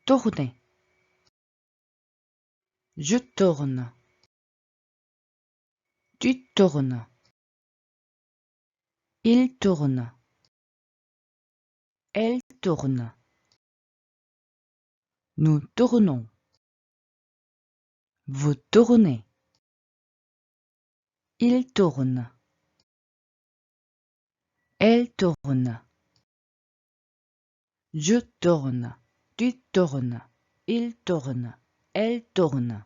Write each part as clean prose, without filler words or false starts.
tourner. Je tourne. Tu tournes. Il tourne. Elle tourne. Nous tournons. Vous tournez. Il tourne. Elle tourne. Je tourne. Tu tournes. Il tourne. Elle tourne.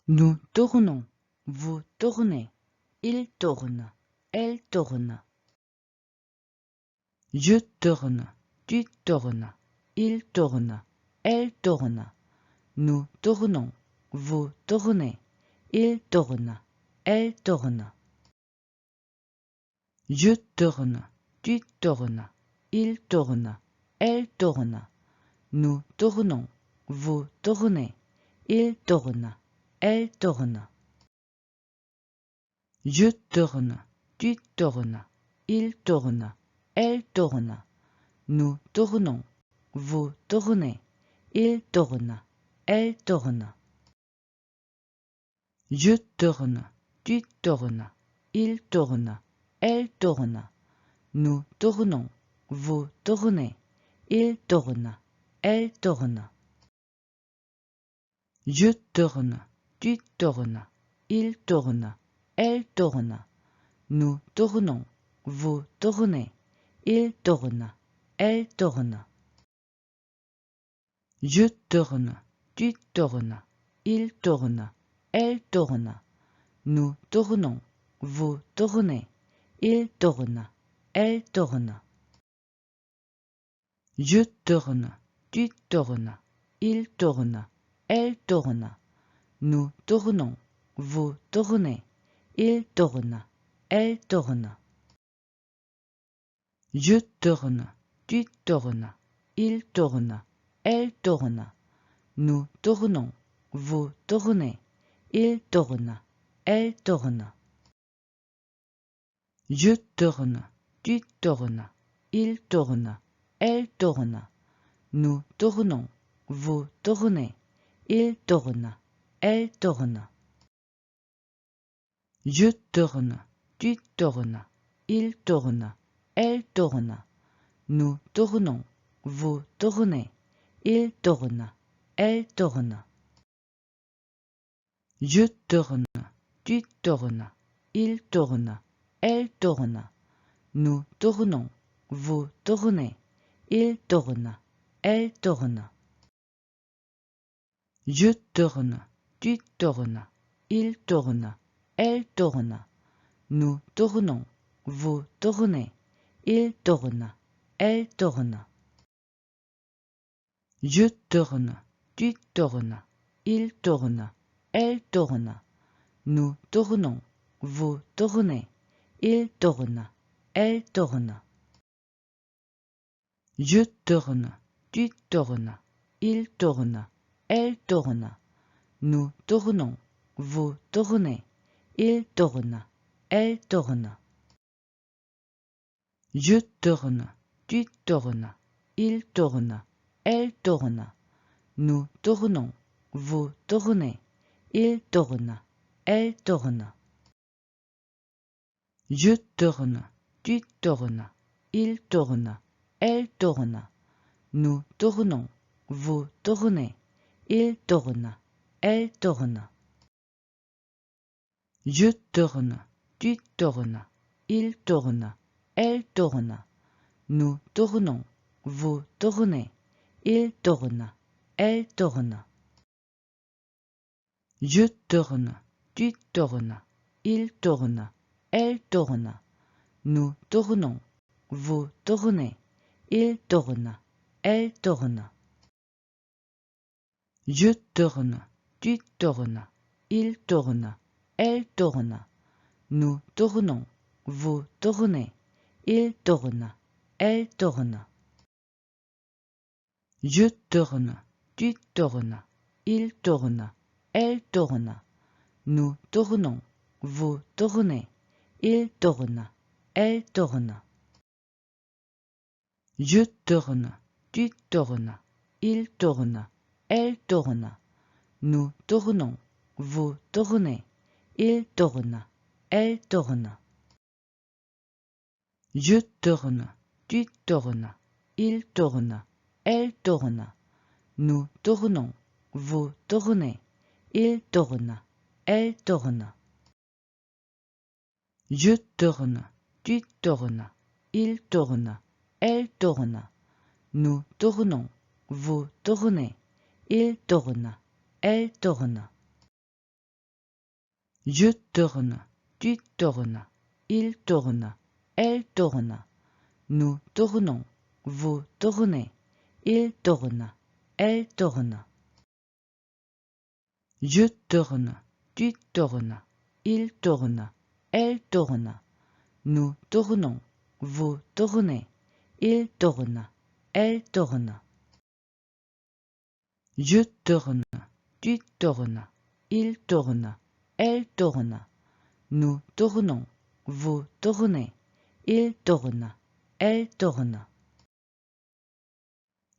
Nous tournons. Vous tournez. Il tourne. Elle tourne. Je tourne. Tu tournes. Il tourne. Elle tourne. Nous tournons. Vous tournez. Il tourne. Elle tourne. Je tourne. Tu tournes. Il tourne. Elle tourne. Nous tournons. Vous tournez. Il tourne. Elle tourne. Je tourne. Tu tournes. Il tourne. Elle tourne. Nous tournons. Vous tournez. Il tourne. Elle tourne. Je tourne. Tu tournes. Il tourne. Elle tourne. Nous tournons. Vous tournez. Il tourne. Elle tourne. Je tourne. Tu tournes. Il tourne. Elle tourne. Nous tournons. Vous tournez. Il tourne. Elle tourne. Je tourne. Tu tournes. Il tourne. Elle tourne. Nous tournons. Vous tournez. Il tourne. Elle tourne. Je tourne. Tu tournes. Il tourne. Elle tourne. Nous tournons. Vous tournez. Il tourne. Elle tourne. Je tourne. Tu tournes. Il tourne. Elle tourne. Nous tournons. Vous tournez. Il tourne. Elle tourne. Je tourne. Tu tournes. Il tourne. Elle tourne. Nous tournons. Vous tournez. Il tourne. Elle tourne. Je tourne. Tu tournes. Il tourne. Elle tourne. Nous tournons. Vous tournez. Il tourne. Elle tourne. Je tourne. Tu tournes. Il tourne. Elle tourne. Nous tournons. Vous tournez. Il tourne. Elle tourne. Je tourne. Tu tournes. Il tourne. Elle tourne. Nous tournons. Vous tournez. Il tourne. Elle tourne. Je tourne. Tu tournes. Il tourne. Elle tourne. Nous tournons. Vous tournez. Il tourne. Elle tourne. Je tourne. Tu tournes. Il tourne. Elle tourne. Nous tournons. Vous tournez. Il tourne. Elle tourne. Je tourne. Tu tournes. Il tourne. Elle tourne. Nous tournons. Vous tournez. Il tourne. Elle tourne. Je tourne. Tu tournes. Il tourne. Elle tourne. Nous tournons. Vous tournez. Il tourne. Elle tourne. Je tourne. Tu tournes. Il tourne. Elle tourne. Nous tournons. Vous tournez. Il tourne. Elle tourne. Je tourne. Tu tournes. Il tourne. Elle tourne. Nous tournons. Vous tournez. Il tourne. Elle tourne. Je tourne. Tu tournes. Il tourne. Elle tourne. Nous tournons. Vous tournez. Il tourne. Elle tourne. Je tourne. Tu tournes. Il tourne. Elle tourne. Nous tournons. Vous tournez. Il tourne. Elle tourne. Je tourne. tu tournes, il tourne, elle tourne, nous tournons, vous tournez, il tourne, elle tourne. Je tourne, tu tournes, il tourne, elle tourne, nous tournons, vous tournez, il tourne, elle tourne. Je tourne, tu tournes, il tourne, elle tourne, nous tournons, vous tournez, il tourne, elle tourne. Je tourne, tu tournes, il tourne, elle tourne, nous tournons, vous tournez, il tourne, elle tourne. Je tourne, tu tournes, il tourne, elle tourne, nous tournons, vous tournez, il tourne, elle tourne. Je tourne, tu tournes, il tourne, elle tourne, nous tournons, vous tournez, il tourne, elle tourne.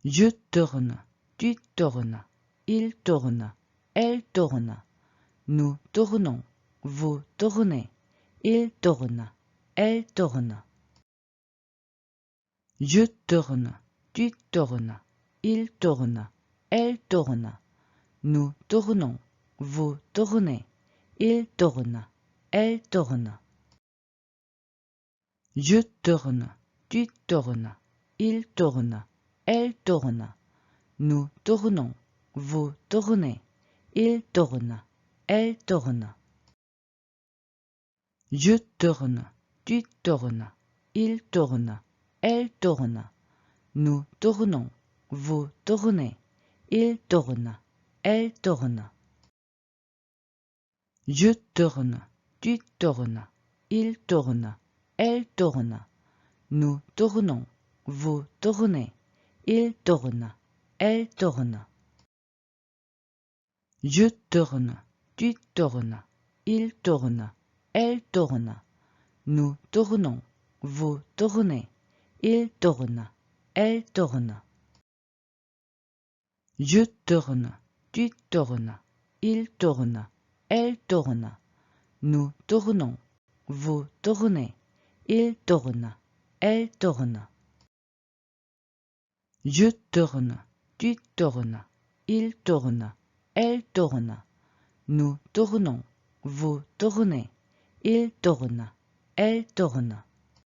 Je tourne, tu tournes, il tourne, elle tourne, nous tournons, vous tournez, il tourne, elle tourne. Je tourne, tu tournes, il tourne, elle tourne, nous tournons, vous tournez, il tourne, elle tourne. Je tourne, tu tournes, il tourne, elle tourne, nous tournons, vous tournez, il tourne, elle tourne. Je tourne, tu tournes, il tourne, elle tourne, nous tournons, vous tournez, il tourne, elle tourne. Je tourne, tu tournes, il tourne, elle tourne, nous tournons, vous tournez, il tourne, elle tourne. Je tourne, tu tournes, il tourne, elle tourne, nous tournons, vous tournez, il tourne, elle tourne. Je tourne, tu tournes, il tourne, elle tourne, nous tournons, vous tournez, il tourne, elle tourne. Je tourne, tu tournes, il tourne, elle tourne, nous tournons, vous tournez, il tourne, elle tourne.